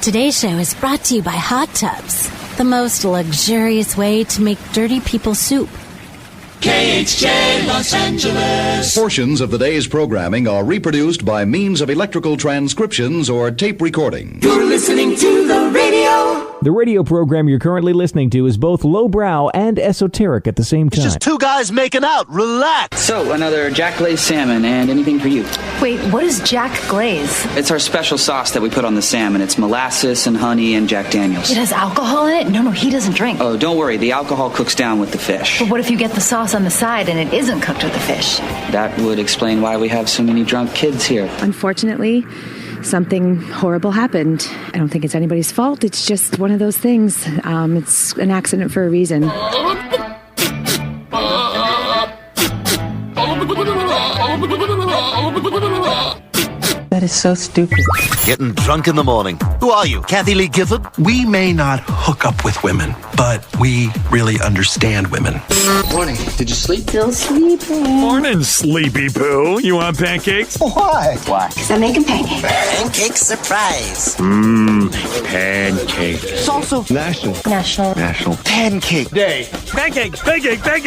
Today's show is brought to you by Hot Tubs, the most luxurious way to make dirty people soup. KHJ Los Angeles. Portions of the day's programming are reproduced by means of electrical transcriptions or tape recording. You're listening to the radio. The radio program you're currently listening to is both lowbrow and esoteric at the same time. It's just two guys making out. Relax. So, another Jack Glaze salmon and anything for you. Wait, what is Jack Glaze? It's our special sauce that we put on the salmon. It's molasses and honey and Jack Daniels. It has alcohol in it? No, he doesn't drink. Oh, don't worry. The alcohol cooks down with the fish. But what if you get the sauce on the side and it isn't cooked with the fish? That would explain why we have so many drunk kids here. Unfortunately, something horrible happened. I don't think it's anybody's fault. It's just one of those things. It's an accident for a reason. That is so stupid. Getting drunk in the morning. Who are you, Kathy Lee Gifford? We may not hook up with women, but we really understand women. Morning. Did you sleep? Still sleeping. Morning, Sleepy Poo. You want pancakes? Why? Why? Because I'm making pancakes. Pancake surprise. Pancakes. It's also National Pancake Day. Pancakes.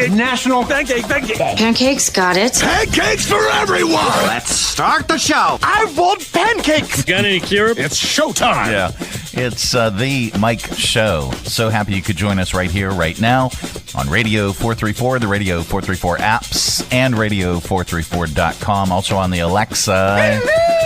National Pancake. Pancakes, got it. Pancakes for everyone. Let's start the show. I want pancakes. Got any syrup? It's showtime. Yeah, it's the Mike Show. So happy you could join us right here, right now, on Radio 434, the Radio 434 apps, and Radio434.com. Also on the Alexa.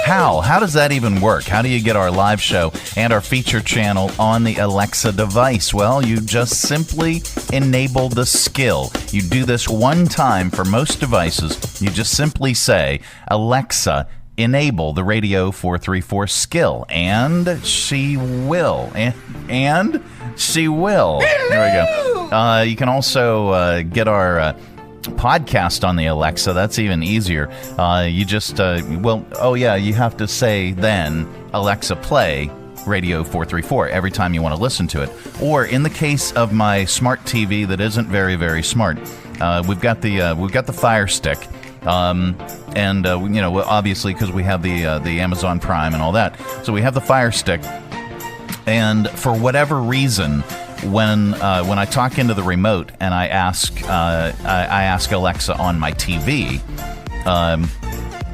How does that even work? How do you get our live show and our feature channel on the Alexa device? Well, you just simply enable the skill. You do this one time for most devices. You just simply say, Alexa, enable the Radio 434 skill, and she will. And she will. There we go. You can also get our podcast on the Alexa. That's even easier. You just, you have to say then, Alexa, play Radio 434 every time you want to listen to it. Or in the case of my smart TV that isn't very, very smart, we've got the Fire Stick. Obviously because we have the Amazon Prime and all that, so we have the Fire Stick. And for whatever reason, when I talk into the remote and I ask Alexa on my TV,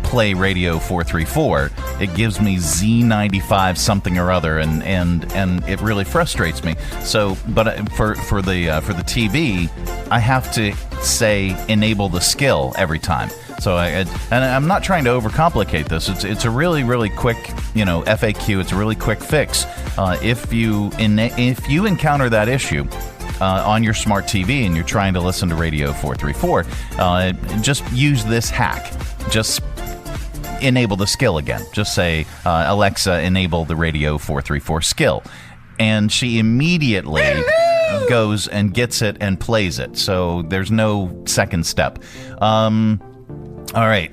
play Radio 434, it gives me Z95 something or other, and it really frustrates me. So, but for the TV, I have to say enable the skill every time. So I'm not trying to overcomplicate this. It's a really, really quick, FAQ. It's a really quick fix. If you encounter that issue on your smart TV and you're trying to listen to Radio 434, just use this hack. Just enable the skill again. Just say, Alexa, enable the Radio 434 skill. And she immediately goes and gets it and plays it. So there's no second step. All right,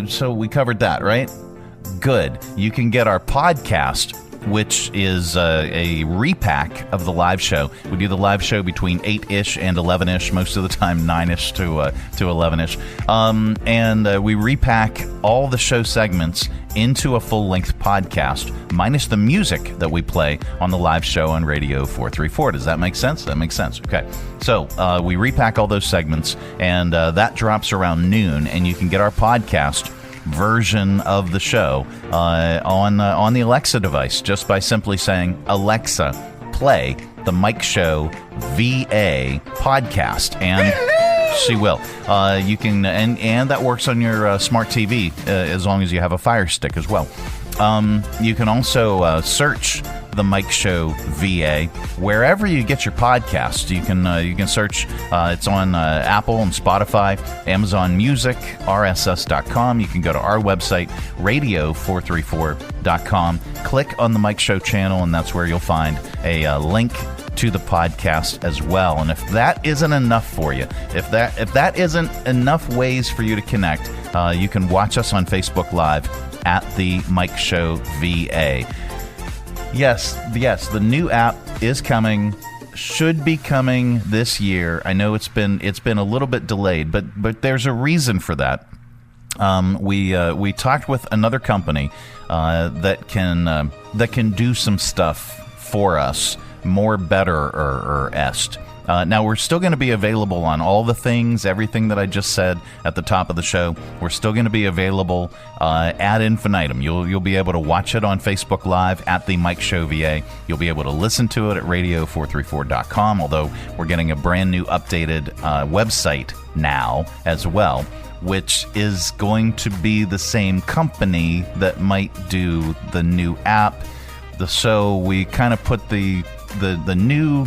so we covered that, right? Good. You can get our podcast, which is a repack of the live show. We do the live show between 8-ish and 11-ish, most of the time 9-ish to 11-ish. And we repack all the show segments into a full-length podcast, minus the music that we play on the live show on Radio 434. Does that make sense? That makes sense. Okay. So we repack all those segments, and that drops around noon, and you can get our podcast version of the show on the Alexa device just by simply saying, Alexa, play the Mike Show VA podcast, and she will. You can, and that works on your smart TV as long as you have a Fire Stick as well. You can also search the Mike Show VA wherever you get your podcasts. You can search. It's on Apple and Spotify, Amazon Music, RSS.com. You can go to our website, radio434.com. Click on the Mike Show channel, and that's where you'll find a link to the podcast as well. And if that isn't enough for you, if that isn't enough ways for you to connect, you can watch us on Facebook Live at the Mike Show VA. Yes, the new app is coming. Should be coming this year. I know it's been a little bit delayed, but there's a reason for that. we talked with another company that can do some stuff for us more better or est. Now, we're still going to be available on all the things, everything that I just said at the top of the show. We're still going to be available ad infinitum. You'll be able to watch it on Facebook Live at The Mike Show VA. You'll be able to listen to it at radio434.com, although we're getting a brand new updated website now as well, which is going to be the same company that might do the new app. So we kind of put the new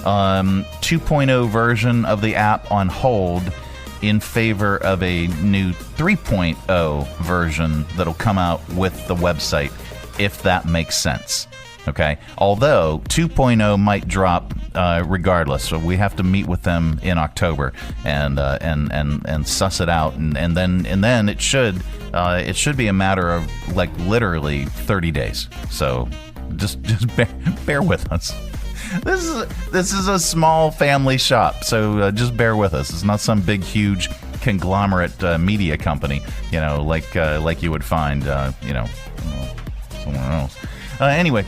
2.0 version of the app on hold in favor of a new 3.0 version that'll come out with the website, if that makes sense. Okay, although 2.0 might drop regardless, so we have to meet with them in October and suss it out, and then it should be a matter of like literally 30 days. So just bear with us. This is a small family shop, so just bear with us. It's not some big, huge conglomerate media company, like you would find, somewhere else. Anyway,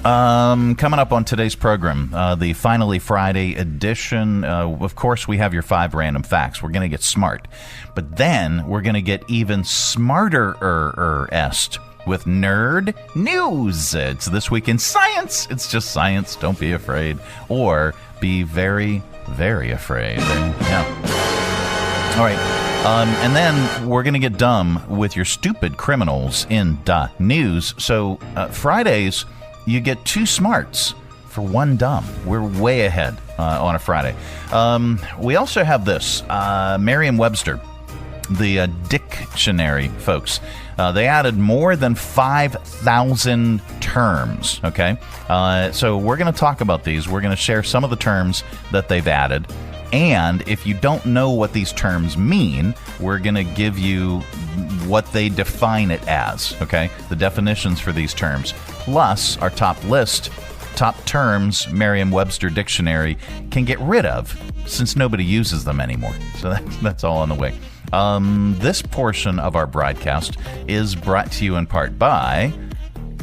coming up on today's program, the Finally Friday edition. Of course, we have your 5 random facts. We're going to get smart, but then we're going to get even smarter-est. With Nerd News. It's This Week in Science. It's just science. Don't be afraid. Or be very, very afraid. Yeah. All right. And then we're going to get dumb with your stupid criminals in the news. So Fridays, you get 2 smarts for 1 dumb. We're way ahead on a Friday. We also have this. Merriam-Webster, the dictionary, folks. They added more than 5,000 terms, okay? So we're going to talk about these. We're going to share some of the terms that they've added. And if you don't know what these terms mean, we're going to give you what they define it as, okay? The definitions for these terms. Plus, our top list, top terms Merriam-Webster dictionary can get rid of since nobody uses them anymore. So that's all on the way. This portion of our broadcast is brought to you in part by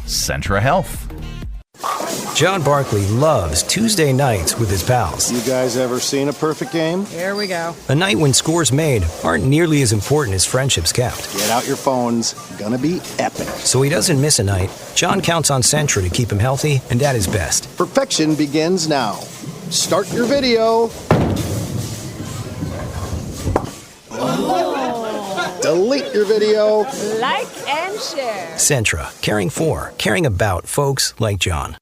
Centra Health. John Barkley loves Tuesday nights with his pals. You guys ever seen a perfect game? Here we go. A night when scores made aren't nearly as important as friendships kept. Get out your phones. Gonna be epic. So he doesn't miss a night. John counts on Centra to keep him healthy and at his best. Perfection begins now. Start your video. Delete your video. Like and share. Centra. Caring about folks like John.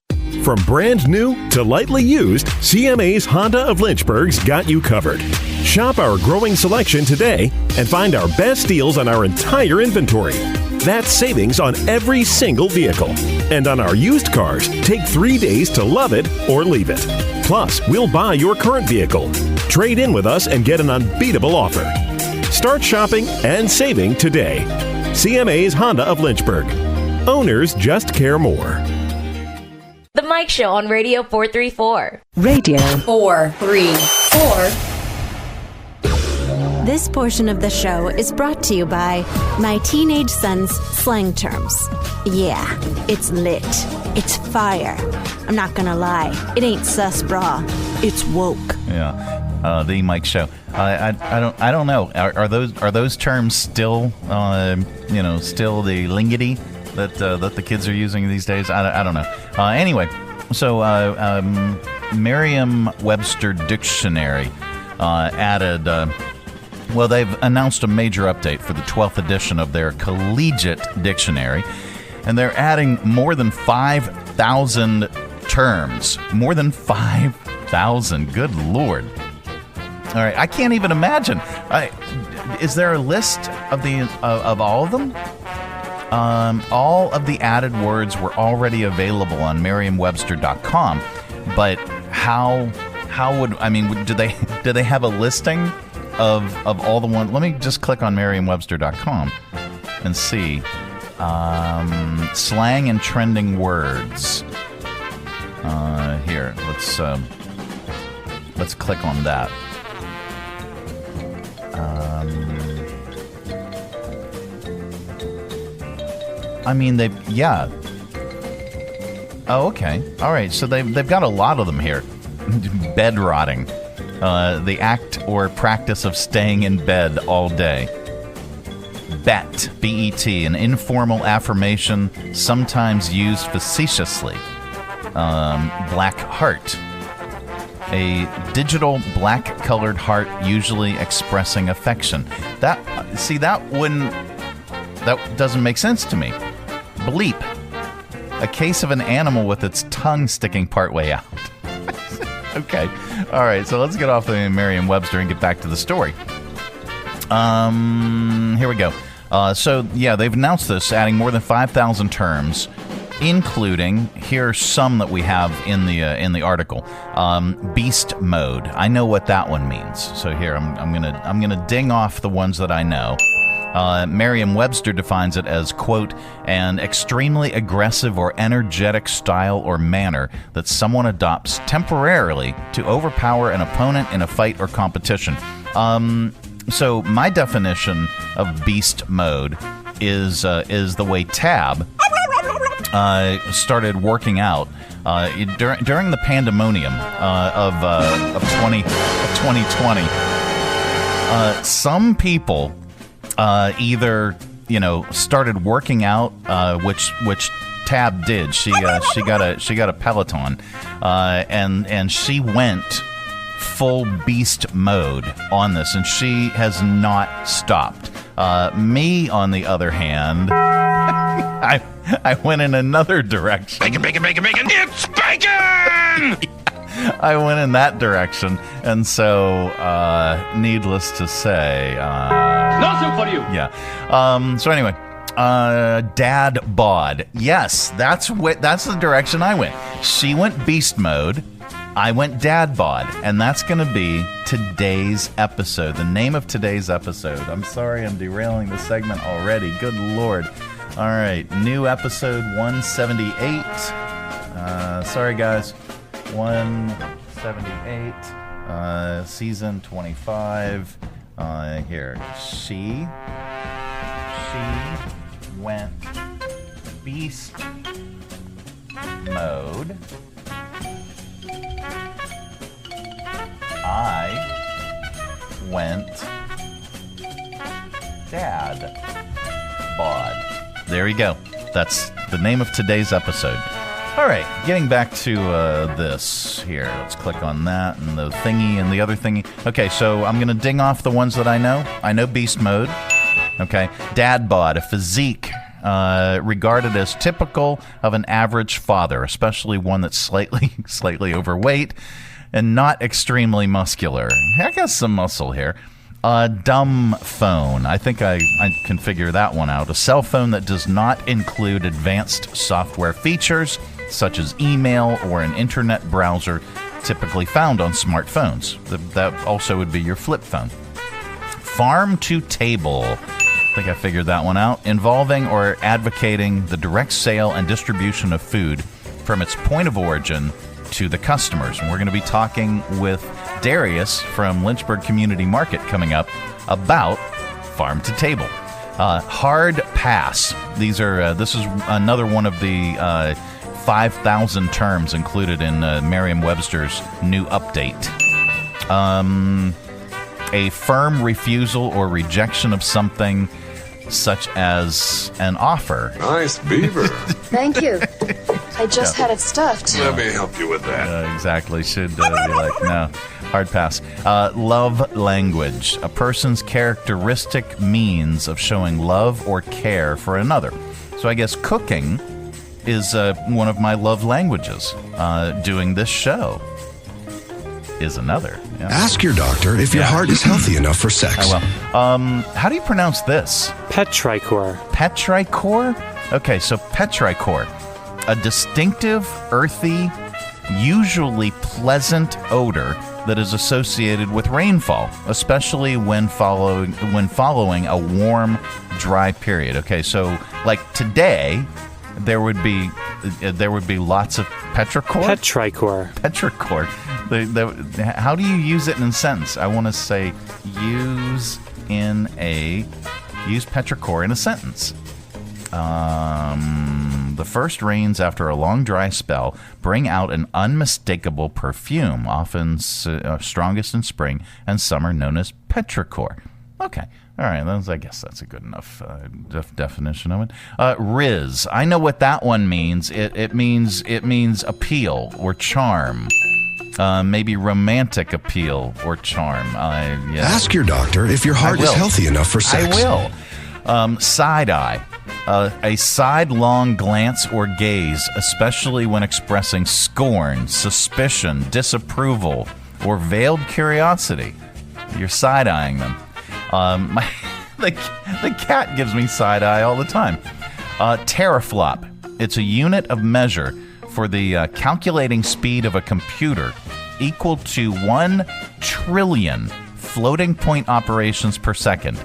From brand new to lightly used, CMA's Honda of Lynchburg's got you covered. Shop our growing selection today and find our best deals on our entire inventory. That's savings on every single vehicle. And on our used cars, take 3 days to love it or leave it. Plus, we'll buy your current vehicle. Trade in with us and get an unbeatable offer. Start shopping and saving today. CMA's Honda of Lynchburg. Owners just care more. The Mike Show on Radio 434. Radio 434. This portion of the show is brought to you by my teenage son's slang terms. Yeah, it's lit. It's fire. I'm not gonna lie. It ain't sus, brah. It's woke. Yeah. The Mike Show. I don't know. Are those terms still still the lingity that the kids are using these days? I don't know. Anyway, so Merriam-Webster dictionary added. They've announced a major update for the 12th edition of their collegiate dictionary, and they're adding more than 5,000 terms. More than 5,000. Good Lord. All right, I can't even imagine. Is there a list of all of them? All of the added words were already available on Merriam-Webster.com, but how would do they have a listing of all the ones? Let me just click on Merriam-Webster.com and see slang and trending words. Here, let's click on that. I mean, yeah. Oh, okay. All right. So they've got a lot of them here. Bed rotting. The act or practice of staying in bed all day. Bet, B-E-T, an informal affirmation sometimes used facetiously. Black heart. A digital black-colored heart usually expressing affection. That doesn't make sense to me. Bleep. A case of an animal with its tongue sticking partway out. Okay. All right, so let's get off the Merriam-Webster and get back to the story. Here we go. They've announced this, adding more than 5,000 terms, including, here are some that we have in the article. Beast mode. I know what that one means. So here, I'm gonna ding off the ones that I know. Merriam-Webster defines it as, quote, an extremely aggressive or energetic style or manner that someone adopts temporarily to overpower an opponent in a fight or competition. So my definition of beast mode is the way Tab started working out during the pandemonium of 2020. Some people either started working out, which Tab did. She got a Peloton, and she went full beast mode on this, and she has not stopped. Me, on the other hand, I went in another direction. Bacon! It's bacon! I went in that direction, and so, needless to say, nothing for you. Yeah. So anyway, dad bod. Yes, that's the direction I went. She went beast mode. I went dad bod, and that's going to be today's episode. The name of today's episode. I'm sorry I'm derailing the segment already. Good Lord. All right, new episode 178. Sorry, guys. 178, season 25. Here, she went beast mode. I went dad bod. There you go. That's the name of today's episode. All right, getting back to this here. Let's click on that and the thingy and the other thingy. Okay, so I'm going to ding off the ones that I know. I know beast mode. Okay, dad bod, a physique regarded as typical of an average father, especially one that's slightly overweight and not extremely muscular. I got some muscle here. Dumb phone. I think I can figure that one out. A cell phone that does not include advanced software features, such as email or an internet browser typically found on smartphones. That also would be your flip phone. Farm to table. I think I figured that one out. Involving or advocating the direct sale and distribution of food from its point of origin to the customers. And we're going to be talking with Darrius from Lynchburg Community Market coming up about farm to table. Hard pass. This is another one of the 5,000 terms included in Merriam-Webster's new update. A firm refusal or rejection of something, such as an offer. Nice beaver. Thank you. I just had it stuffed. Let me help you with that. Exactly. Should be like, no. Hard pass. Love language. A person's characteristic means of showing love or care for another. So I guess cooking is one of my love languages. Doing this show is another. Yeah. Ask your doctor if your heart is healthy enough for sex. I will. How do you pronounce this? Petrichor. Petrichor? Okay, so petrichor. A distinctive, earthy, usually pleasant odor that is associated with rainfall, especially when following a warm, dry period. Okay, so like today, there would be lots of petrichor. Petrichor. How do you use it in a sentence? I want to say use petrichor in a sentence. The first rains after a long dry spell bring out an unmistakable perfume, often strongest in spring and summer, known as petrichor. Okay. All right. I guess that's a good enough definition of it. Riz. I know what that one means. It means appeal or charm. Maybe romantic appeal or charm. Yeah. Ask your doctor if your heart is healthy enough for sex. I will. Side-eye. A sidelong glance or gaze, especially when expressing scorn, suspicion, disapproval, or veiled curiosity. You're side-eyeing them. The cat gives me side-eye all the time. Teraflop. It's a unit of measure for the calculating speed of a computer equal to 1 trillion floating point operations per second.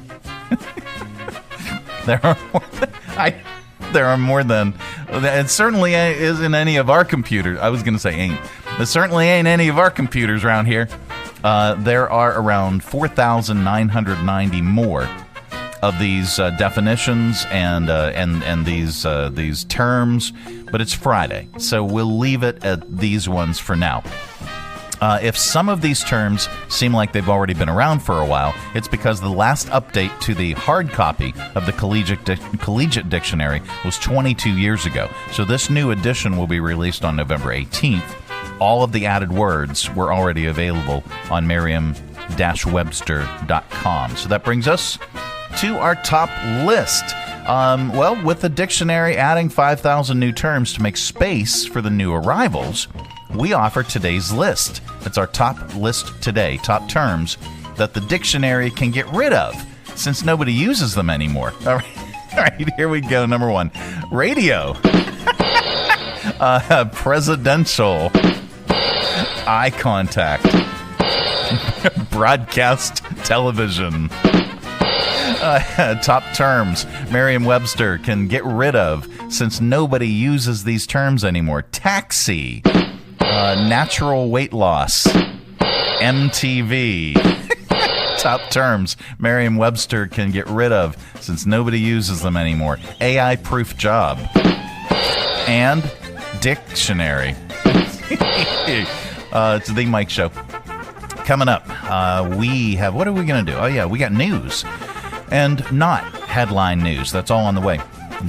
There are more than it certainly isn't any of our computers. I was going to say ain't. It certainly ain't any of our computers around here. There are around 4,990 more of these definitions and these terms, but it's Friday, so we'll leave it at these ones for now. If some of these terms seem like they've already been around for a while, it's because the last update to the hard copy of the Collegiate Dictionary was 22 years ago. So this new edition will be released on November 18th. All of the added words were already available on Merriam-Webster.com. So that brings us to our top list. With the dictionary adding 5,000 new terms to make space for the new arrivals, we offer today's list. It's our top list today, top terms that the dictionary can get rid of since nobody uses them anymore. All right, here we go. Number 1, radio. Presidential. Eye contact. Broadcast television. Top terms Merriam-Webster can get rid of since nobody uses these terms anymore. Taxi. Natural weight loss. MTV. Top terms Merriam-Webster can get rid of since nobody uses them anymore. AI-proof job. And dictionary. It's the Mike Show. Coming up, we have, what are we going to do? Oh, yeah, we got news. And not headline news. That's all on the way.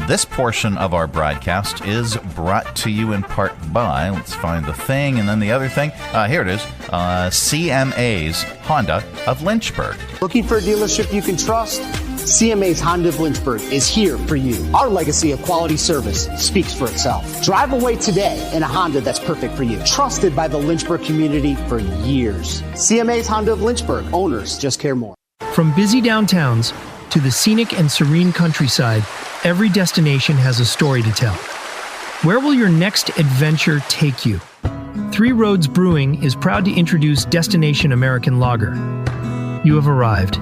This portion of our broadcast is brought to you in part by, let's find the thing, and then the other thing. Here it is, CMA's Honda of Lynchburg. Looking for a dealership you can trust? CMA's Honda of Lynchburg is here for you. Our legacy of quality service speaks for itself. Drive away today in a Honda that's perfect for you. Trusted by the Lynchburg community for years. CMA's Honda of Lynchburg. Owners just care more. From busy downtowns to the scenic and serene countryside, every destination has a story to tell. Where will your next adventure take you? Three Roads Brewing is proud to introduce Destination American Lager. You have arrived.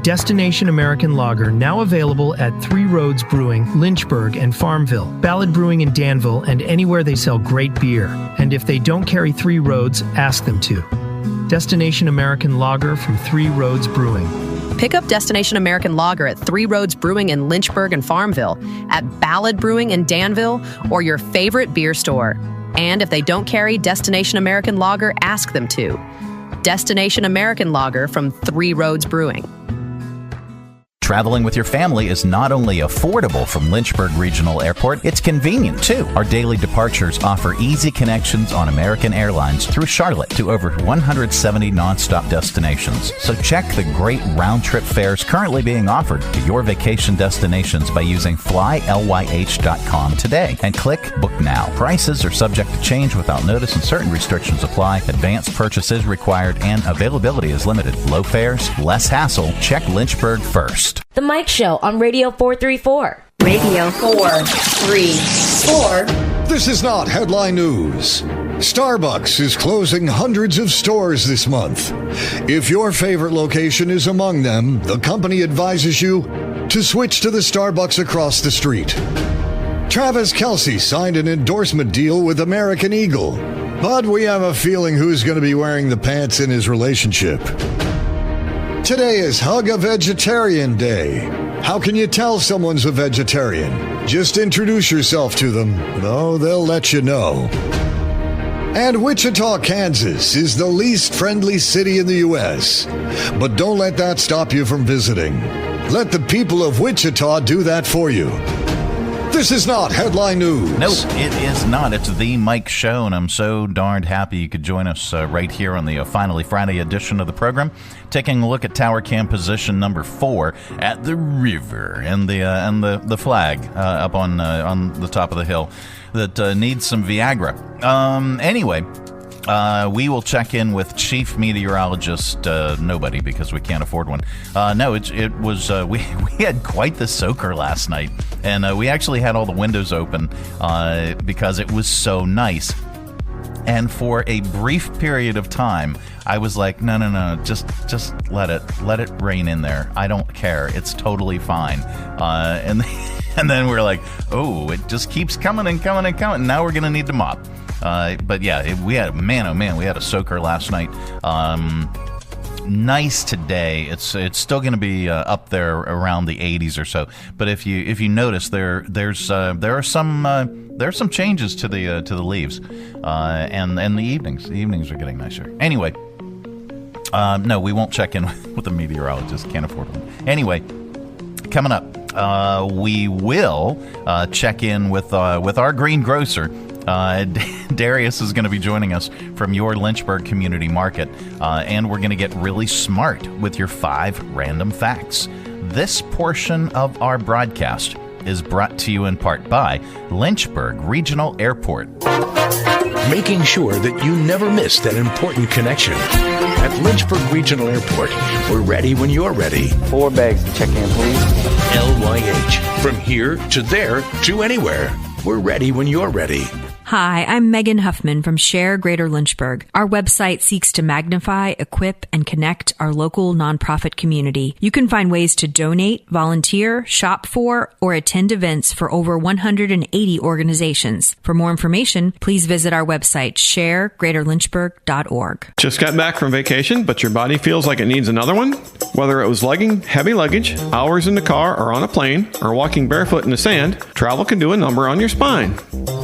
Destination American Lager, now available at Three Roads Brewing, Lynchburg, and Farmville, Ballad Brewing in Danville, and anywhere they sell great beer. And if they don't carry Three Roads, ask them to. Destination American Lager from Three Roads Brewing. Pick up Destination American Lager at Three Roads Brewing in Lynchburg and Farmville, at Ballad Brewing in Danville, or your favorite beer store. And if they don't carry Destination American Lager, ask them to. Destination American Lager from Three Roads Brewing. Traveling with your family is not only affordable from Lynchburg Regional Airport, it's convenient too. Our daily departures offer easy connections on American Airlines through Charlotte to over 170 nonstop destinations. So check the great round-trip fares currently being offered to your vacation destinations by using flylyh.com today and click Book Now. Prices are subject to change without notice and certain restrictions apply. Advanced purchase is required and availability is limited. Low fares, less hassle. Check Lynchburg first. The Mike Show on Radio 434. Radio 434. This is not headline news. Starbucks is closing hundreds of stores this month. If your favorite location is among them, the company advises you to switch to the Starbucks across the street. Travis Kelce signed an endorsement deal with American Eagle, but we have a feeling who's going to be wearing the pants in his relationship. Today is Hug a Vegetarian Day. How can you tell someone's a vegetarian? Just introduce yourself to them. Oh, they'll let you know. And Wichita, Kansas is the least friendly city in the U.S. But don't let that stop you from visiting. Let the people of Wichita do that for you. This is not Headline News. Nope, it is not. It's the Mike Show, and I'm so darned happy you could join us right here on the Finally Friday edition of the program, taking a look at Tower Cam position number 4 at the river and the flag up on the top of the hill that needs some Viagra. Anyway. We will check in with Chief Meteorologist nobody because we can't afford one. No, it was we had quite the soaker last night, and we actually had all the windows open because it was so nice. And for a brief period of time, I was like, no, just let it rain in there. I don't care. It's totally fine. And then we're like, oh, it just keeps coming and coming and coming. Now we're gonna need to mop. But yeah, we had we had a soaker last night. Nice today. It's still going to be up there around the 80s or so. But if you notice, there are some changes to the leaves, and the evenings. The evenings are getting nicer. Anyway, no, we won't check in with the meteorologist. Can't afford one. Anyway, coming up, we will check in with our greengrocer. Darrius is going to be joining us from your Lynchburg Community Market, and we're going to get really smart with your 5 random facts. This portion of our broadcast is brought to you in part by Lynchburg Regional Airport. Making sure that you never miss that important connection. At Lynchburg Regional Airport, we're ready when you're ready. 4 bags to check in, please. LYH. From here to there to anywhere. We're ready when you're ready. Hi, I'm Megan Huffman from Share Greater Lynchburg. Our website seeks to magnify, equip, and connect our local nonprofit community. You can find ways to donate, volunteer, shop for, or attend events for over 180 organizations. For more information, please visit our website, sharegreaterlynchburg.org. Just got back from vacation, but your body feels like it needs another one? Whether it was lugging heavy luggage, hours in the car or on a plane, or walking barefoot in the sand, travel can do a number on your spine.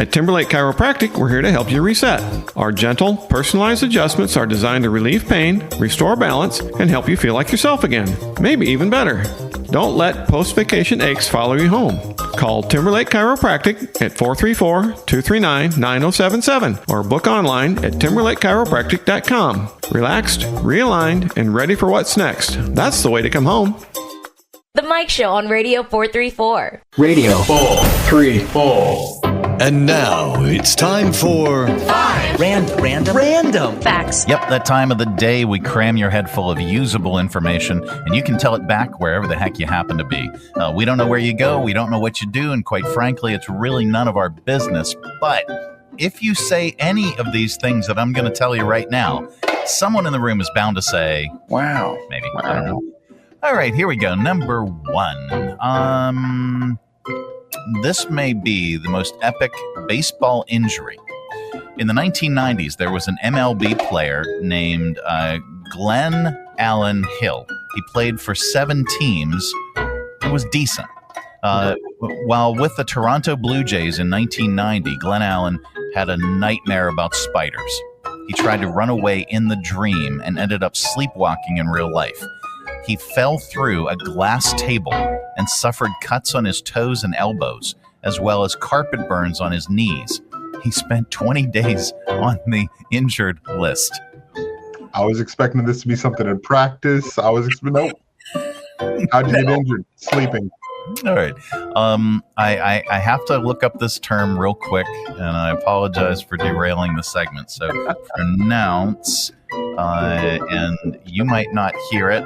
At Timberlake Chiropractic, we're here to help you reset. Our gentle, personalized adjustments are designed to relieve pain, restore balance, and help you feel like yourself again. Maybe even better. Don't let post-vacation aches follow you home. Call Timberlake Chiropractic at 434-239-9077 or book online at timberlakechiropractic.com. Relaxed, realigned, and ready for what's next. That's the way to come home. The Mike Show on Radio 434. Radio 434. And now it's time for 5 random facts. Yep, that time of the day we cram your head full of usable information, and you can tell it back wherever the heck you happen to be. We don't know where you go, we don't know what you do, and quite frankly, it's really none of our business. But if you say any of these things that I'm going to tell you right now, someone in the room is bound to say, "Wow." Maybe. Wow. I don't know. All right, here we go. Number 1. This may be the most epic baseball injury. In the 1990s, there was an MLB player named Glenn Allen Hill. He played for 7 teams. It was decent. While with the Toronto Blue Jays in 1990, Glenn Allen had a nightmare about spiders. He tried to run away in the dream and ended up sleepwalking in real life. He fell through a glass table and suffered cuts on his toes and elbows, as well as carpet burns on his knees. He spent 20 days on the injured list. I was expecting this to be something in practice. Nope. How'd you get injured? Sleeping. All right. I have to look up this term real quick, and I apologize for derailing the segment. So pronounce, and you might not hear it,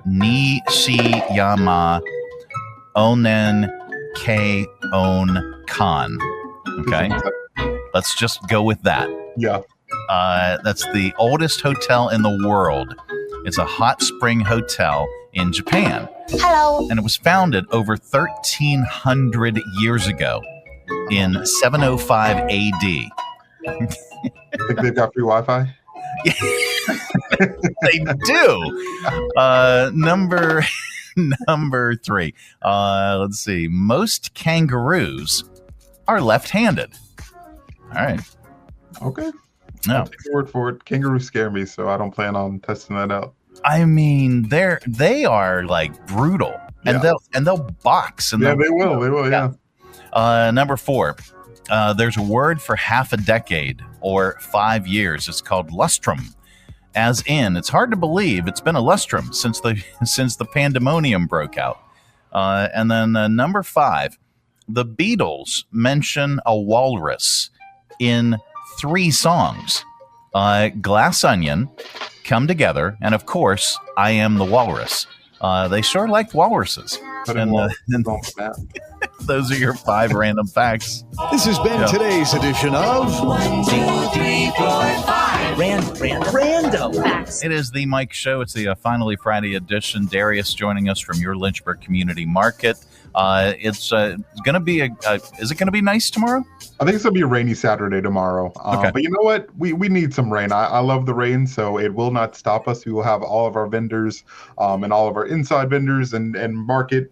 Nishiyama Onen K On Kan. Okay? Let's just go with that. Yeah. That's the oldest hotel in the world. It's a hot spring hotel in Japan. Hello. And it was founded over 1,300 years ago in 705 AD. Think they've got free Wi-Fi? They do. Number Number 3. Let's see. Most kangaroos are left-handed. All right. Okay. No. I'll take your word for it. Kangaroos scare me, so I don't plan on testing that out. I mean, they are like brutal, and they'll box. And they will. Yeah. Number 4. There's a word for half a decade or 5 years. It's called lustrum. As in, it's hard to believe it's been a lustrum since the pandemonium broke out. And then number 5, the Beatles mention a walrus in 3 songs. Glass Onion, Come Together, and of course, I Am the Walrus. They sure liked walruses. Those are your 5 random facts. This has been today's edition of 1, 2, 3, 4, 5 random facts. It is the Mike Show. It's the Finally Friday edition. Darrius joining us from your Lynchburg Community Market. It's going to be is it going to be nice tomorrow? I think it's going to be a rainy Saturday tomorrow. Okay. But you know what? We need some rain. I love the rain, so it will not stop us. We will have all of our vendors and all of our inside vendors and market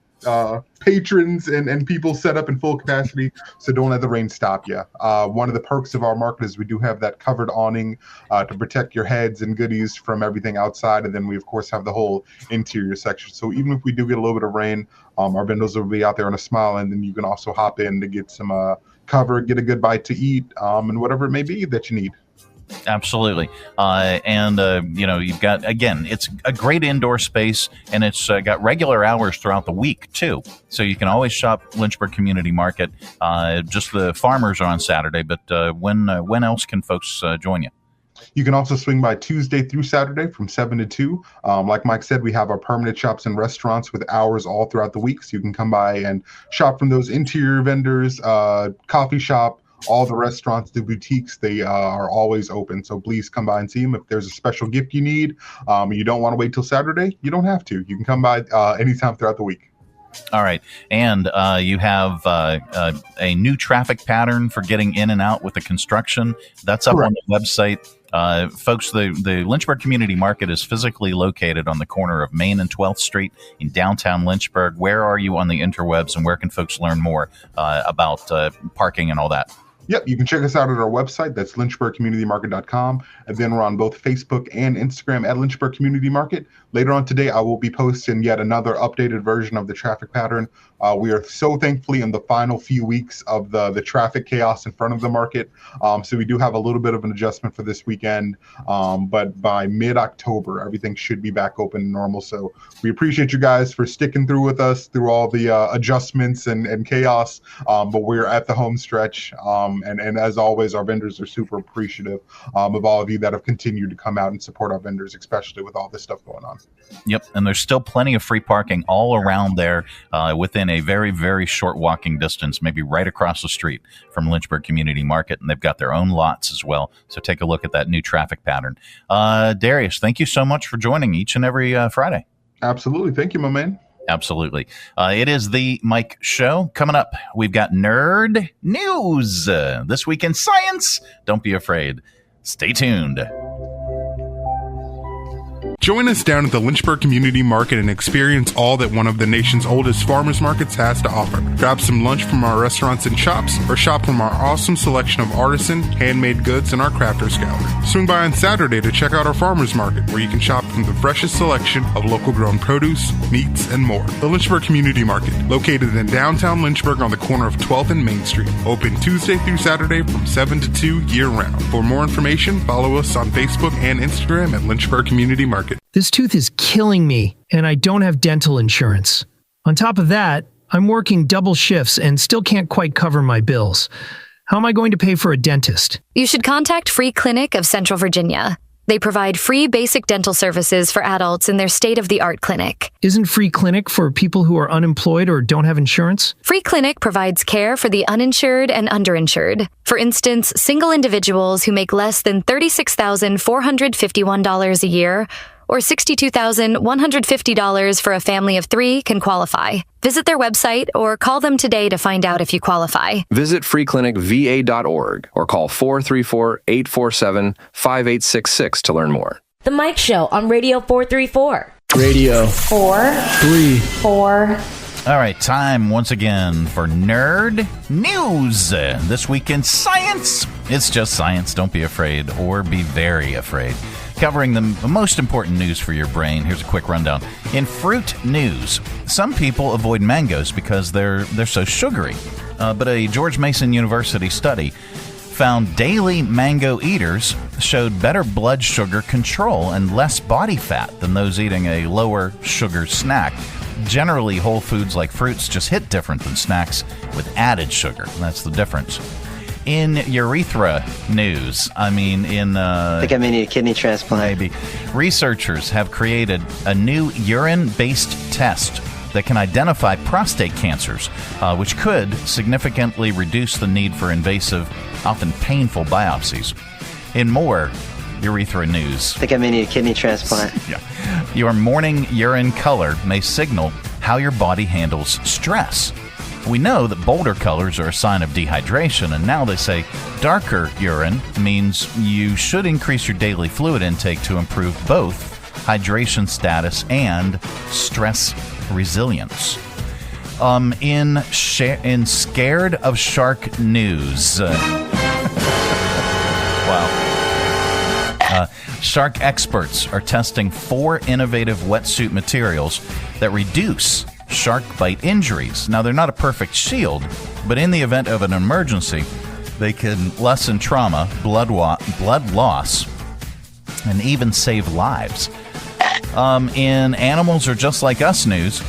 patrons and people set up in full capacity, so don't let the rain stop you. One of the perks of our market is we do have that covered awning to protect your heads and goodies from everything outside, and then we of course have the whole interior section. So even if we do get a little bit of rain, our vendors will be out there on a smile, and then you can also hop in to get some cover, get a good bite to eat, and whatever it may be that you need. Absolutely. You've got, again, it's a great indoor space, and it's got regular hours throughout the week, too. So you can always shop Lynchburg Community Market. Just the farmers are on Saturday, but when else can folks join you? You can also swing by Tuesday through Saturday from 7 to 2. Like Mike said, we have our permanent shops and restaurants with hours all throughout the week. So you can come by and shop from those interior vendors, coffee shop, all the restaurants, the boutiques, they are always open. So please come by and see them. If there's a special gift you need, you don't want to wait till Saturday, you don't have to. You can come by anytime throughout the week. All right. And you have a new traffic pattern for getting in and out with the construction. That's up Correct. On the website. Folks, the Lynchburg Community Market is physically located on the corner of Main and 12th Street in downtown Lynchburg. Where are you on the interwebs, and where can folks learn more about parking and all that? Yep, you can check us out at our website. That's lynchburgcommunitymarket.com. And then we're on both Facebook and Instagram at Lynchburg Community Market. Later on today, I will be posting yet another updated version of the traffic pattern. We are so thankfully in the final few weeks of the traffic chaos in front of the market. So we do have a little bit of an adjustment for this weekend. But by mid-October, everything should be back open and normal. So we appreciate you guys for sticking through with us through all the adjustments and chaos. But we're at the home stretch. And as always, our vendors are super appreciative of all of you that have continued to come out and support our vendors, especially with all this stuff going on. Yep, and there's still plenty of free parking all around there within a very, very short walking distance, maybe right across the street from Lynchburg Community Market, and they've got their own lots as well. So take a look at that new traffic pattern. Darrius, thank you so much for joining each and every Friday. Absolutely. Thank you, my man. Absolutely. It is the Mike Show. Coming up, we've got Nerd News. This Week in Science. Don't be afraid. Stay tuned. Join us down at the Lynchburg Community Market and experience all that one of the nation's oldest farmers markets has to offer. Grab some lunch from our restaurants and shops, or shop from our awesome selection of artisan, handmade goods in our crafters gallery. Swing by on Saturday to check out our farmers market, where you can shop from the freshest selection of local grown produce, meats, and more. The Lynchburg Community Market, located in downtown Lynchburg on the corner of 12th and Main Street. Open Tuesday through Saturday from 7 to 2 year-round. For more information, follow us on Facebook and Instagram at Lynchburg Community Market. This tooth is killing me, and I don't have dental insurance. On top of that, I'm working double shifts and still can't quite cover my bills. How am I going to pay for a dentist? You should contact Free Clinic of Central Virginia. They provide free basic dental services for adults in their state-of-the-art clinic. Isn't Free Clinic for people who are unemployed or don't have insurance? Free Clinic provides care for the uninsured and underinsured. For instance, single individuals who make less than $36,451 a year or $62,150 for a family of 3 can qualify. Visit their website or call them today to find out if you qualify. Visit freeclinicva.org or call 434-847-5866 to learn more. The Mike Show on Radio 434. Radio. 4. 3. 4. All right, time once again for Nerd News. This week in science. It's just science. Don't be afraid or be very afraid. Covering the most important news for your brain. Here's a quick rundown. In fruit news, some people avoid mangoes because they're so sugary. But a George Mason University study found daily mango eaters showed better blood sugar control and less body fat than those eating a lower sugar snack. Generally, whole foods like fruits just hit different than snacks with added sugar. That's the difference. In urethra news, I think I may need a kidney transplant. Maybe. Researchers have created a new urine-based test that can identify prostate cancers, which could significantly reduce the need for invasive, often painful biopsies. In more urethra news, I think I may need a kidney transplant. Yeah. Your morning urine color may signal how your body handles stress. We know that bolder colors are a sign of dehydration, and now they say darker urine means you should increase your daily fluid intake to improve both hydration status and stress resilience. In Scared of Shark news. Wow. Shark experts are testing 4 innovative wetsuit materials that reduce shark bite injuries. Now, they're not a perfect shield, but in the event of an emergency, they can lessen trauma, blood loss, and even save lives. In Animals Are Just Like Us news,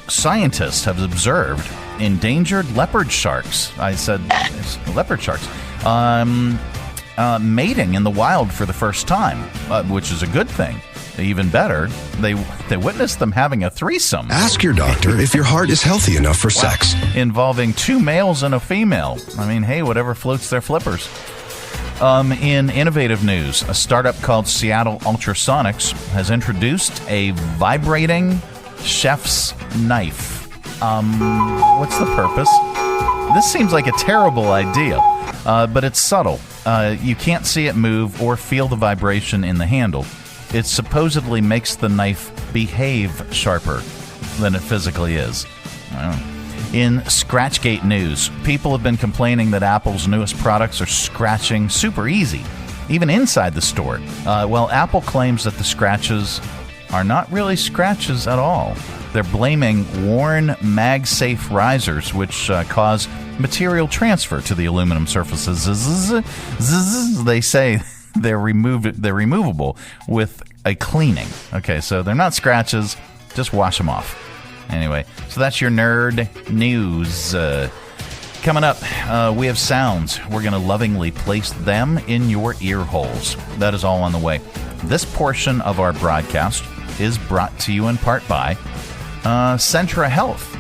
scientists have observed endangered leopard sharks. I said leopard sharks. Mating in the wild for the first time, which is a good thing. Even better, they witnessed them having a threesome. Ask your doctor if your heart is healthy enough for sex. Involving 2 males and a female. Hey, whatever floats their flippers. In innovative news, a startup called Seattle Ultrasonics has introduced a vibrating chef's knife. What's the purpose? This seems like a terrible idea, but it's subtle. You can't see it move or feel the vibration in the handle. It supposedly makes the knife behave sharper than it physically is. In Scratchgate news, people have been complaining that Apple's newest products are scratching super easy, even inside the store. Well, Apple claims that the scratches are not really scratches at all. They're blaming worn MagSafe risers, which cause material transfer to the aluminum surfaces. They say they're removable with a cleaning. Okay, so they're not scratches. Just wash them off. Anyway, so that's your nerd news. Coming up, we have sounds. We're going to lovingly place them in your ear holes. That is all on the way. This portion of our broadcast is brought to you in part by Centra Health.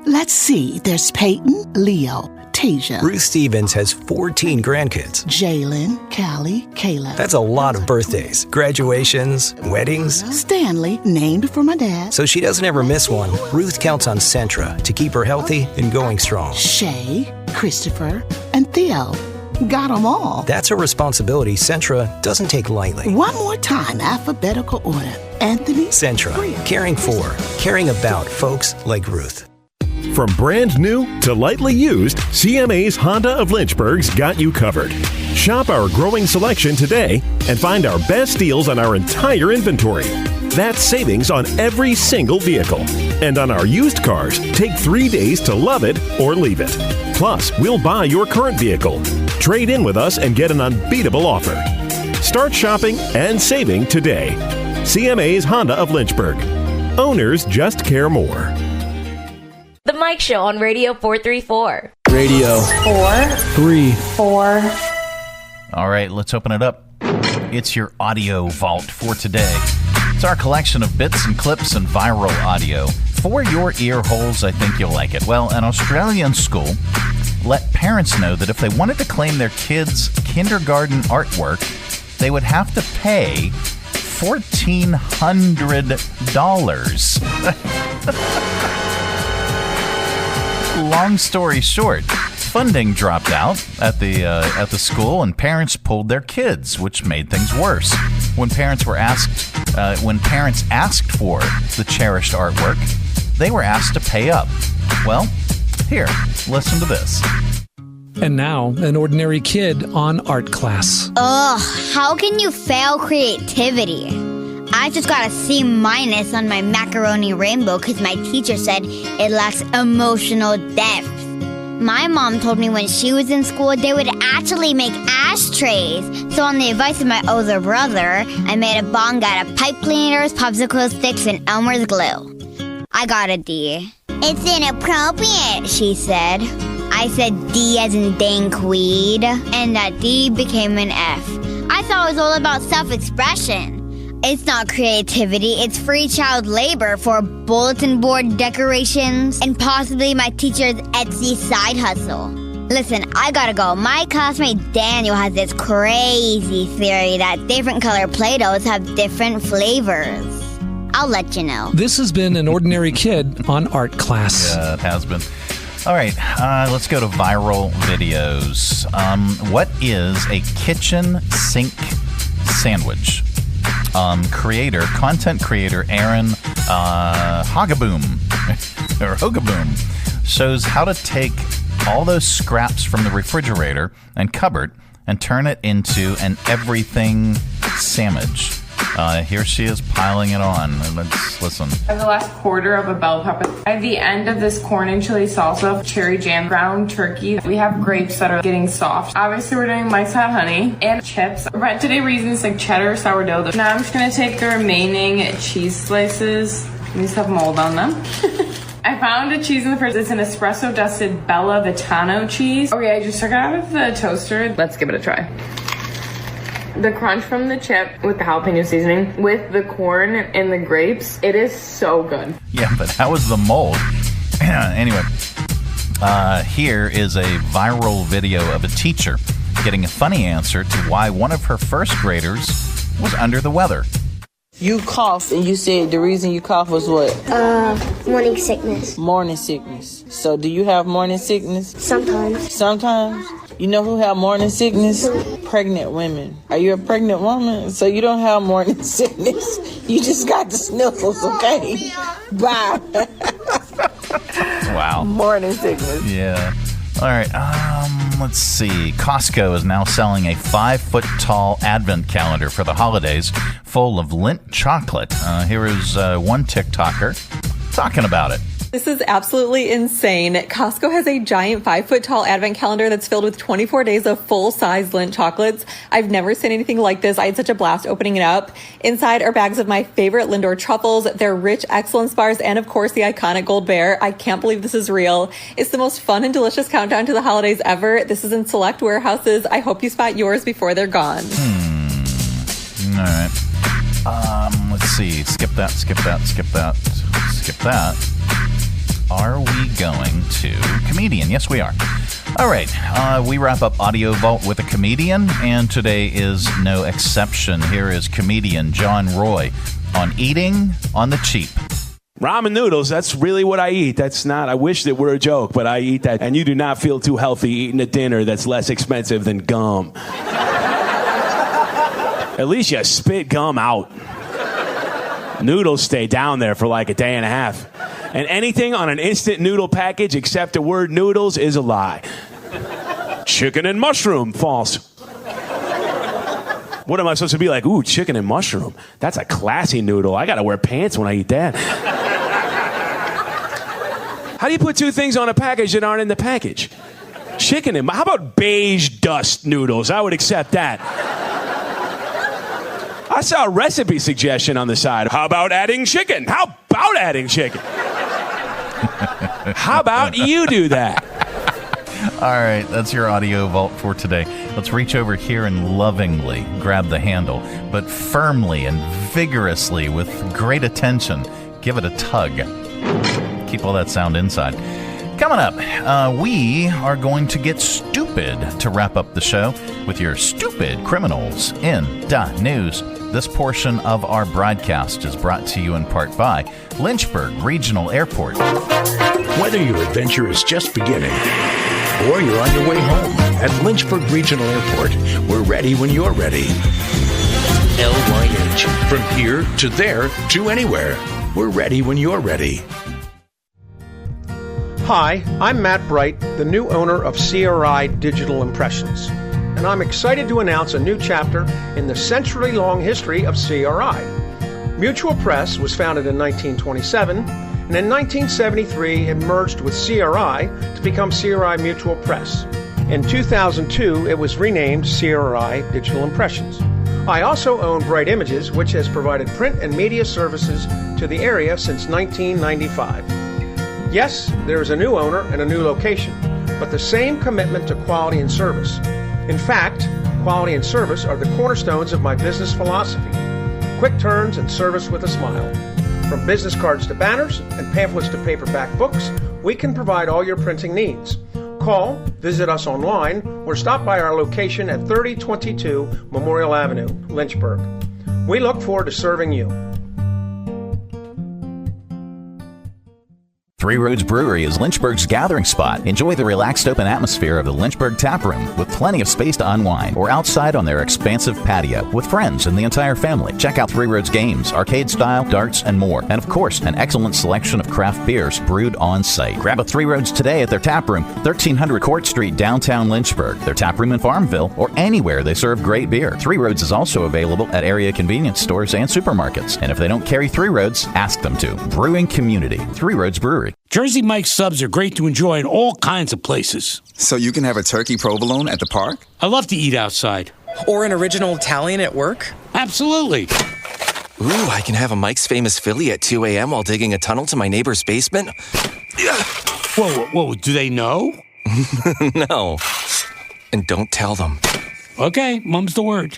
Let's see. There's Peyton, Leo, Tasia. Ruth Stevens has 14 grandkids. Jalen, Callie, Kayla. That's a lot of birthdays, graduations, weddings. Stanley, named for my dad. So she doesn't ever miss one. Ruth counts on Centra to keep her healthy and going strong. Shay, Christopher, and Theo. Got them all. That's a responsibility Centra doesn't take lightly. One more time, alphabetical order. Anthony. Centra, caring for, caring about folks like Ruth. From brand new to lightly used, CMA's Honda of Lynchburg's got you covered. Shop our growing selection today and find our best deals on our entire inventory. That's savings on every single vehicle. And on our used cars, take 3 days to love it or leave it. Plus, we'll buy your current vehicle. Trade in with us and get an unbeatable offer. Start shopping and saving today. CMA's Honda of Lynchburg. Owners just care more. The Mike Show on Radio 434. Radio 4. 3. 4. All right, let's open it up. It's your audio vault for today. It's our collection of bits and clips and viral audio. For your ear holes, I think you'll like it. Well, an Australian school let parents know that if they wanted to claim their kids' kindergarten artwork, they would have to pay $1,400. Long story short, funding dropped out at the school, and parents pulled their kids, which made things worse. When parents asked for the cherished artwork, they were asked to pay up. Well, here, listen to this. And now, an ordinary kid on art class. Ugh, how can you fail creativity? I just got a C- on my macaroni rainbow because my teacher said it lacks emotional depth. My mom told me when she was in school they would actually make ashtrays. So on the advice of my older brother, I made a bong out of pipe cleaners, popsicle sticks, and Elmer's glue. I got a D. It's inappropriate, she said. I said D as in dankweed, and that D became an F. I thought it was all about self-expression. It's not creativity, it's free child labor for bulletin board decorations and possibly my teacher's Etsy side hustle. Listen, I gotta go. My classmate Daniel has this crazy theory that different color Play-Dohs have different flavors. I'll let you know. This has been An Ordinary Kid on art class. Yeah, it has been. All right, let's go to viral videos. What is a kitchen sink sandwich? Content creator Aaron Hogaboom shows how to take all those scraps from the refrigerator and cupboard and turn it into an everything sandwich. Here she is piling it on. Let's listen. I have the last quarter of a bell pepper. I have the end of this corn and chili salsa, cherry jam, ground turkey. We have grapes that are getting soft. Obviously, we're doing Mike's Hot Honey and chips. But today we're using this like cheddar sourdough. Now I'm just gonna take the remaining cheese slices. These have mold on them. I found a cheese in the fridge. It's an espresso dusted Bella Vitano cheese. Okay, I just took it out of the toaster. Let's give it a try. The crunch from the chip with the jalapeno seasoning, with the corn and the grapes, it is so good. Yeah, but how was the mold? Anyway, here is a viral video of a teacher getting a funny answer to why one of her first graders was under the weather. You coughed and you said the reason you coughed was what? Morning sickness. Morning sickness. So do you have morning sickness? Sometimes. Sometimes? You know who have morning sickness? Pregnant women. Are you a pregnant woman? So you don't have morning sickness. You just got the sniffles, okay? Bye. Wow. Morning sickness. Yeah. All right. Let's see. Costco is now selling a 5-foot-tall advent calendar for the holidays full of Lindt chocolate. Here is one TikToker talking about it. This is absolutely insane. Costco has a giant 5-foot-tall advent calendar that's filled with 24 days of full-size Lindt chocolates. I've never seen anything like this. I had such a blast opening it up. Inside are bags of my favorite Lindor truffles, their rich excellence bars, and of course the iconic gold bear. I can't believe this is real. It's the most fun and delicious countdown to the holidays ever. This is in select warehouses. I hope you spot yours before they're gone. All right. Let's see. Skip that. Are we going to comedian? Yes, we are. All right. We wrap up AudioVault with a comedian, and today is no exception. Here is comedian John Roy on eating on the cheap. Ramen noodles, that's really what I eat. That's not, I wish it were a joke, but I eat that. And you do not feel too healthy eating a dinner that's less expensive than gum. At least you spit gum out. Noodles stay down there for like a day and a half. And anything on an instant noodle package except the word noodles is a lie. Chicken and mushroom, false. What am I supposed to be like? Ooh, chicken and mushroom. That's a classy noodle. I gotta wear pants when I eat that. How do you put two things on a package that aren't in the package? Chicken and... How about beige dust noodles? I would accept that. I saw a recipe suggestion on the side. How about adding chicken? How about adding chicken? How about you do that? All right, that's your AudioVault for today. Let's reach over here and lovingly grab the handle, but firmly and vigorously with great attention, give it a tug. Keep all that sound inside. Coming up, we are going to get stupid to wrap up the show with your stupid Criminalz in the news. This portion of our broadcast is brought to you in part by Lynchburg Regional Airport. Whether your adventure is just beginning or you're on your way home. At Lynchburg Regional Airport, we're ready when you're ready. LYH. From here to there to anywhere. We're ready when you're ready. Hi, I'm Matt Bright, the new owner of CRI Digital Impressions, and I'm excited to announce a new chapter in the century-long history of CRI. Mutual Press was founded in 1927, and in 1973 it merged with CRI to become CRI Mutual Press. In 2002, it was renamed CRI Digital Impressions. I also own Bright Images, which has provided print and media services to the area since 1995. Yes, there is a new owner and a new location, but the same commitment to quality and service. In fact, quality and service are the cornerstones of my business philosophy. Quick turns and service with a smile. From business cards to banners and pamphlets to paperback books, we can provide all your printing needs. Call, visit us online, or stop by our location at 3022 Memorial Avenue, Lynchburg. We look forward to serving you. Three Roads Brewery is Lynchburg's gathering spot. Enjoy the relaxed open atmosphere of the Lynchburg Tap Room with plenty of space to unwind, or outside on their expansive patio with friends and the entire family. Check out Three Roads games, arcade style, darts, and more. And of course, an excellent selection of craft beers brewed on site. Grab a Three Roads today at their tap room, 1300 Court Street, downtown Lynchburg, their tap room in Farmville, or anywhere they serve great beer. Three Roads is also available at area convenience stores and supermarkets. And if they don't carry Three Roads, ask them to. Brewing community, Three Roads Brewery. Jersey Mike's subs are great to enjoy in all kinds of places. So you can have a turkey provolone at the park? I love to eat outside. Or an original Italian at work? Absolutely. Ooh, I can have a Mike's Famous Philly at 2 a.m. while digging a tunnel to my neighbor's basement? Whoa, do they know? No. And don't tell them. Okay, mum's the word.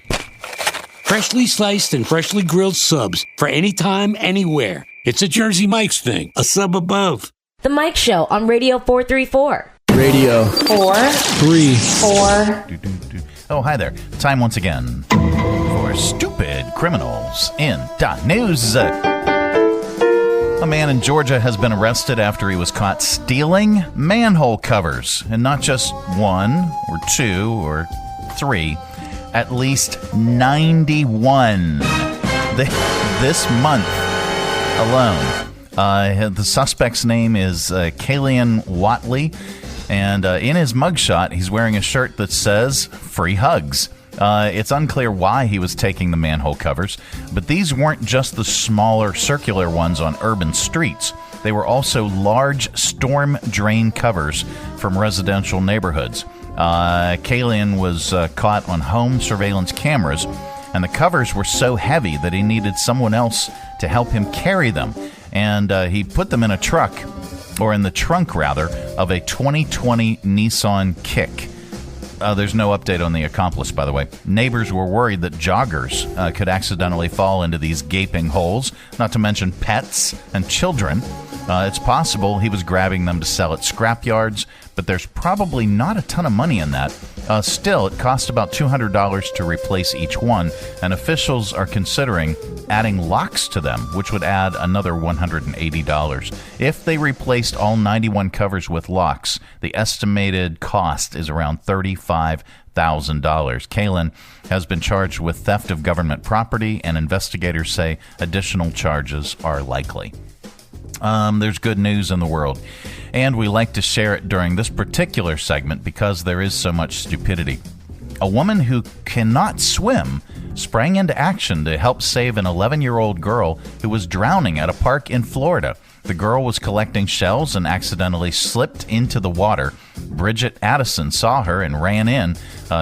Freshly sliced and freshly grilled subs for any time, anywhere. It's a Jersey Mike's thing. A sub above. The Mike Show on Radio 434. Radio 434. Oh, hi there. Time once again for Stupid Criminals in .News. A man in Georgia has been arrested after he was caught stealing manhole covers. And not just one or two or three, at least 91 this month alone. The suspect's name is Kalian Watley, and in his mugshot, he's wearing a shirt that says "Free Hugs." It's unclear why he was taking the manhole covers, but these weren't just the smaller circular ones on urban streets. They were also large storm drain covers from residential neighborhoods. Kalian was caught on home surveillance cameras, and the covers were so heavy that he needed someone else to help him carry them. And he put them in a truck, or in the trunk, rather, of a 2020 Nissan Kick. There's no update on the accomplice, by the way. Neighbors were worried that joggers could accidentally fall into these gaping holes, not to mention pets and children. It's possible he was grabbing them to sell at scrapyards, but there's probably not a ton of money in that. Still, it cost about $200 to replace each one, and officials are considering adding locks to them, which would add another $180. If they replaced all 91 covers with locks, the estimated cost is around $35,000. Kalen has been charged with theft of government property, and investigators say additional charges are likely. There's good news in the world, and we like to share it during this particular segment because there is so much stupidity. A woman who cannot swim sprang into action to help save an 11-year-old girl who was drowning at a park in Florida. The girl was collecting shells and accidentally slipped into the water. Bridget Addison saw her and ran in.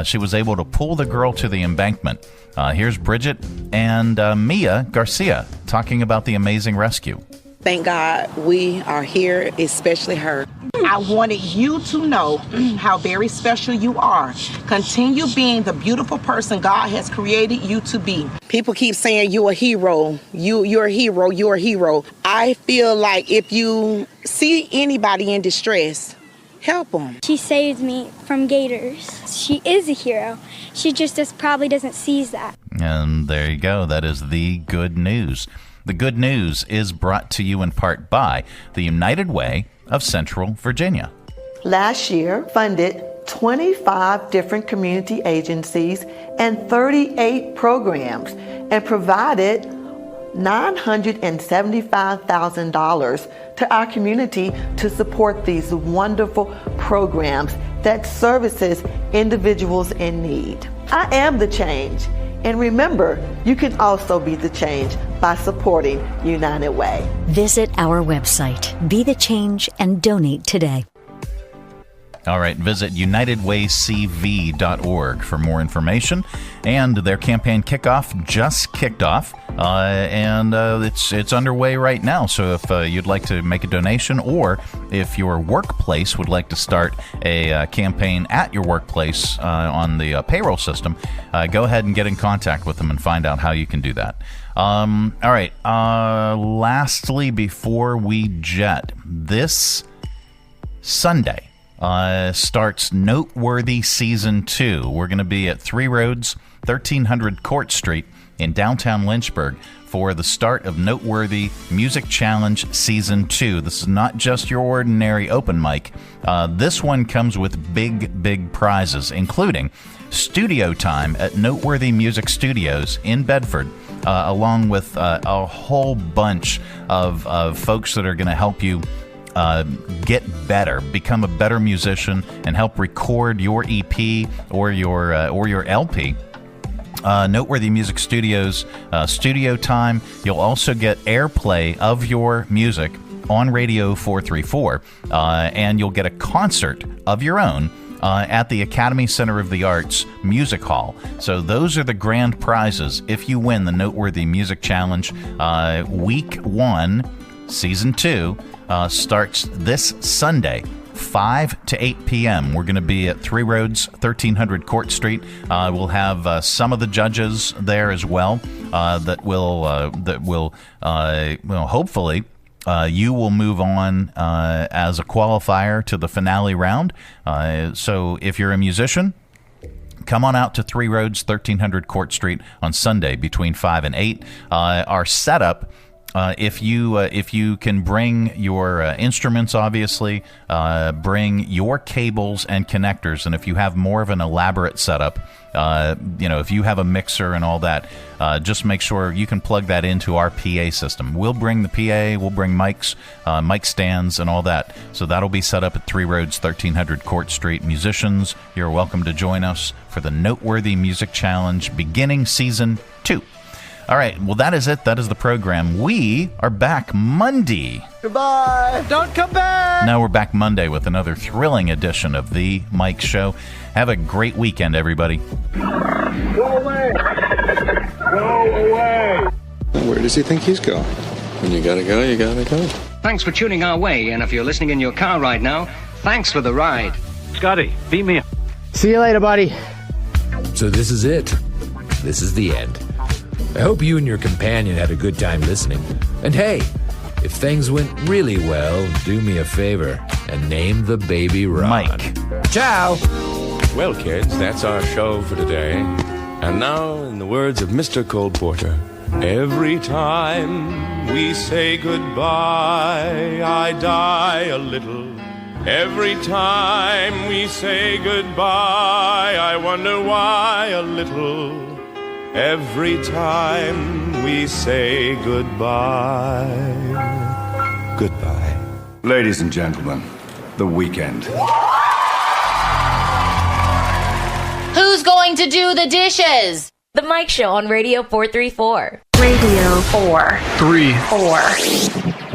She was able to pull the girl to the embankment. Here's Bridget and Mia Garcia talking about the amazing rescue. Thank God we are here, especially her. I wanted you to know how very special you are. Continue being the beautiful person God has created you to be. People keep saying you're a hero. You're a hero. You're a hero. I feel like if you see anybody in distress, help them. She saved me from gators. She is a hero. She just probably doesn't see that. And there you go. That is the good news. The good news is brought to you in part by the United Way of Central Virginia. last year funded 25 different community agencies and 38 programs and provided $975,000 to our community to support these wonderful programs that services individuals in need. I am the change. And remember, you can also be the change by supporting United Way. Visit our website, Be the Change, and donate today. All right, visit UnitedWayCV.org for more information. And their campaign kickoff just kicked off, and it's underway right now. So if you'd like to make a donation, or if your workplace would like to start a campaign at your workplace on the payroll system, go ahead and get in contact with them and find out how you can do that. All right, lastly, before we jet, this Sunday starts Noteworthy Season 2. We're going to be at 3 Roads, 1300 Court Street in downtown Lynchburg for the start of Noteworthy Music Challenge Season 2. This is not just your ordinary open mic. This one comes with big prizes, including studio time at Noteworthy Music Studios in Bedford, along with a whole bunch of folks that are going to help you get better, become a better musician, and help record your EP or your LP. Noteworthy Music Studios studio time. You'll also get airplay of your music on Radio 434, and you'll get a concert of your own at the Academy Center of the Arts Music Hall. So those are the grand prizes if you win the Noteworthy Music Challenge. Week 1, Season 2 starts this Sunday, 5 to 8 p.m. We're going to be at 3 Roads, 1300 Court Street. We'll have some of the judges there as well that will hopefully you will move on as a qualifier to the finale round. So if you're a musician, come on out to 3 Roads, 1300 Court Street on Sunday between 5 and 8. Our setup, if you can bring your instruments, obviously, bring your cables and connectors, and if you have more of an elaborate setup, if you have a mixer and all that, just make sure you can plug that into our PA system. We'll bring the PA, we'll bring mics, mic stands, and all that. So that'll be set up at 3 Roads, 1300 Court Street. Musicians, you're welcome to join us for the Noteworthy Music Challenge beginning Season 2. All right, well, that is it. That is the program. We are back Monday. Goodbye. Don't come back. Now we're back Monday with another thrilling edition of The Mike Show. Have a great weekend, everybody. Go away. Go away. Where does he think he's going? When you gotta go, you gotta go. Thanks for tuning our way, and if you're listening in your car right now, thanks for the ride. Scotty, beat me up. See you later, buddy. So this is it. This is the end. I hope you and your companion had a good time listening. And hey, if things went really well, do me a favor and name the baby Ron. Mike. Ciao. Well, kids, that's our show for today. And now, in the words of Mr. Cole Porter, every time we say goodbye, I die a little. Every time we say goodbye, I wonder why a little. Every time we say goodbye. Goodbye. Ladies and gentlemen, the weekend. Who's going to do the dishes? The Mike Show on Radio 434. Radio 434.